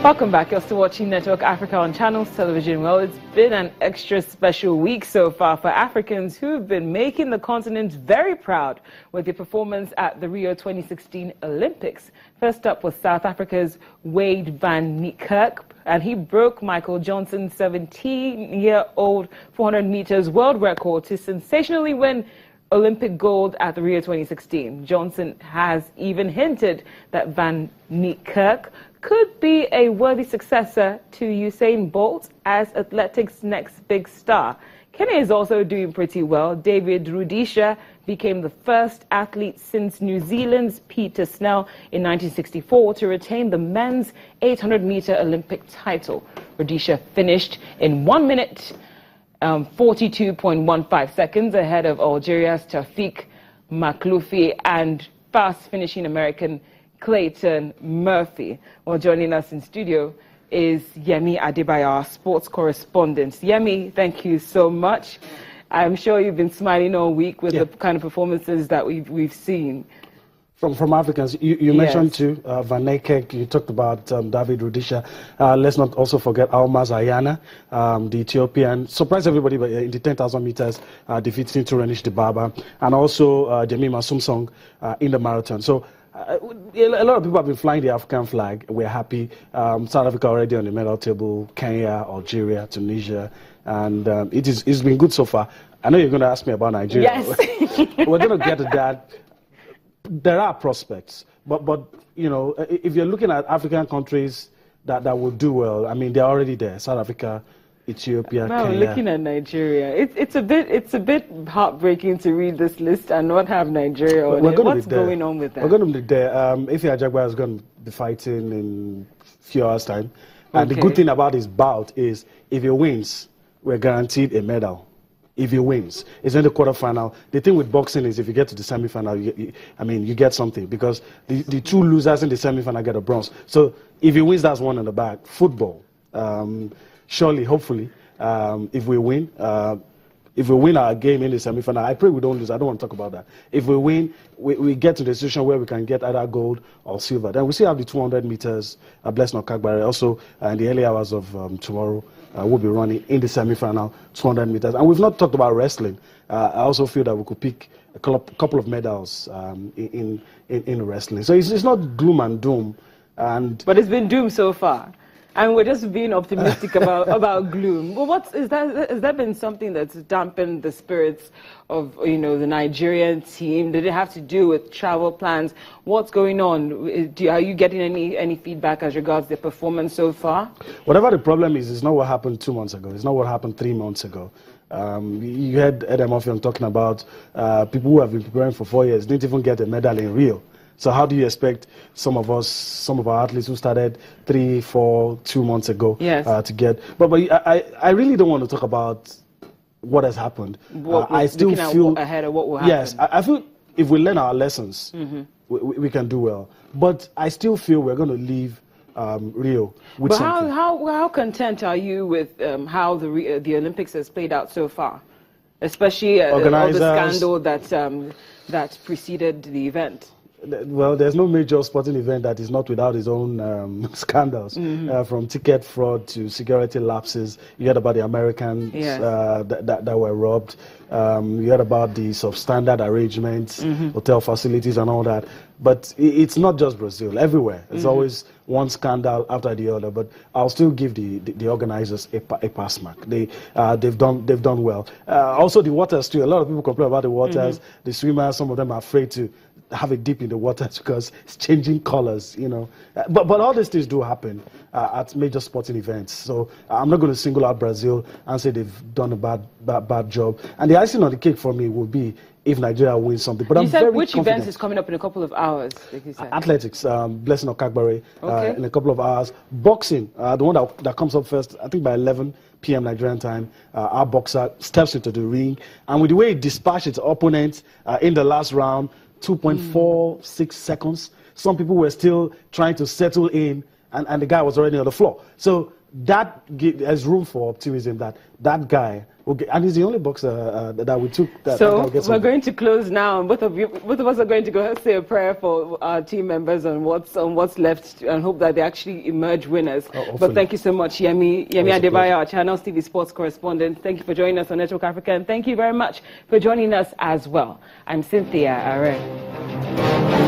Welcome back. You're still watching Network Africa on Channels Television. Well, it's been an extra special week so far for Africans who've been making the continent very proud with their performance at the Rio 2016 Olympics. First up was South Africa's Wade van Niekerk, and he broke Michael Johnson's 17-year-old 400 meters world record to sensationally win Olympic gold at the Rio 2016. Johnson has even hinted that van Niekerk could be a worthy successor to Usain Bolt as athletics' next big star. Kenya is also doing pretty well. David Rudisha became the first athlete since New Zealand's Peter Snell in 1964 to retain the men's 800-meter Olympic title. Rudisha finished in 1 minute 42.15 seconds ahead of Algeria's Taoufik Makhloufi and fast-finishing American Clayton Murphy. Well, joining us in studio is Yemi Adebayo, our sports correspondent. Yemi, thank you so much. I'm sure you've been smiling all week with the kind of performances that we've seen. From Africans, you mentioned too, Van Niekerk, you talked about David Rudisha. Let's not also forget Almaz Ayana, the Ethiopian. Surprised everybody in the 10,000 meters, defeating Turenish Dibaba, and also Jemima Sumsong in the marathon. So a lot of people have been flying the African flag. We're happy. South Africa already on the medal table, Kenya, Algeria, Tunisia, and it's been good so far. I know you're going to ask me about Nigeria. Yes. We're going to get to that. There are prospects, but you know, if you're looking at African countries that will do well, I mean, they're already there. South Africa, Ethiopia, now, Kenya. looking at Nigeria, it's a bit heartbreaking to read this list and not have Nigeria on it. What's going on with that? We're going to be there. Ife Ajagba is going to be fighting in a few hours' time. And the good thing about his bout is if he wins, we're guaranteed a medal. If he wins, it's in the quarterfinal. The thing with boxing is if you get to the semifinal, you get something, because the two losers in the semifinal get a bronze. So if he wins, that's one in the bag. Football, surely, hopefully, if we win our game in the semifinal, I pray we don't lose. I don't want to talk about that. If we win, we get to the situation where we can get either gold or silver. Then we still have the 200 meters. Blessing Okagbare also in the early hours of tomorrow. We'll be running in the semi-final 200 meters. And we've not talked about wrestling. I also feel that we could pick a couple of medals in wrestling. So it's not gloom and doom. But it's been doom so far. And we're just being optimistic about gloom. Well, has that been something that's dampened the spirits of the Nigerian team? Did it have to do with travel plans? What's going on? Are you getting any feedback as regards their performance so far? Whatever the problem is, it's not what happened 2 months ago. It's not what happened 3 months ago. You heard Edem Ofiong talking about people who have been preparing for 4 years didn't even get a medal in Rio. So how do you expect some of our athletes who started 3, 4, 2 months ago to get? But I really don't want to talk about what has happened. I still feel ahead of what will happen. Yes, I feel if we learn our lessons, we can do well. But I still feel we're going to leave Rio with something. How content are you with how the Olympics has played out so far, especially all the scandal that preceded the event? Well, there's no major sporting event that is not without its own scandals, from ticket fraud to security lapses. You heard about the Americans that were robbed. You heard about the substandard arrangements, hotel facilities and all that. But it's not just Brazil. Everywhere. It's always one scandal after the other. But I'll still give the organizers a pass mark. They've done well. Also the waters too. A lot of people complain about the waters. The swimmers, some of them are afraid to have a dip in the water because it's changing colors, But all these things do happen at major sporting events. So I'm not going to single out Brazil and say they've done a bad job. And the icing on the cake for me will be if Nigeria wins something. But you said which event is coming up in a couple of hours? Like you said. Athletics, Blessing Okagbare in a couple of hours. Boxing, the one that comes up first, I think by 11 p.m. Nigerian time, our boxer steps into the ring. And with the way he dispatched his opponent in the last round, 2.46 seconds. Some people were still trying to settle in, and the guy was already on the floor. So that has room for optimism that guy Okay, and he's the only boxer that we took. So we're going to close now. Both of us are going to go say a prayer for our team members on what's left, and hope that they actually emerge winners. But thank you so much, Yemi Adebayo, our Channels TV sports correspondent. Thank you for joining us on Network Africa, and thank you very much for joining us as well. I'm Cynthia Are.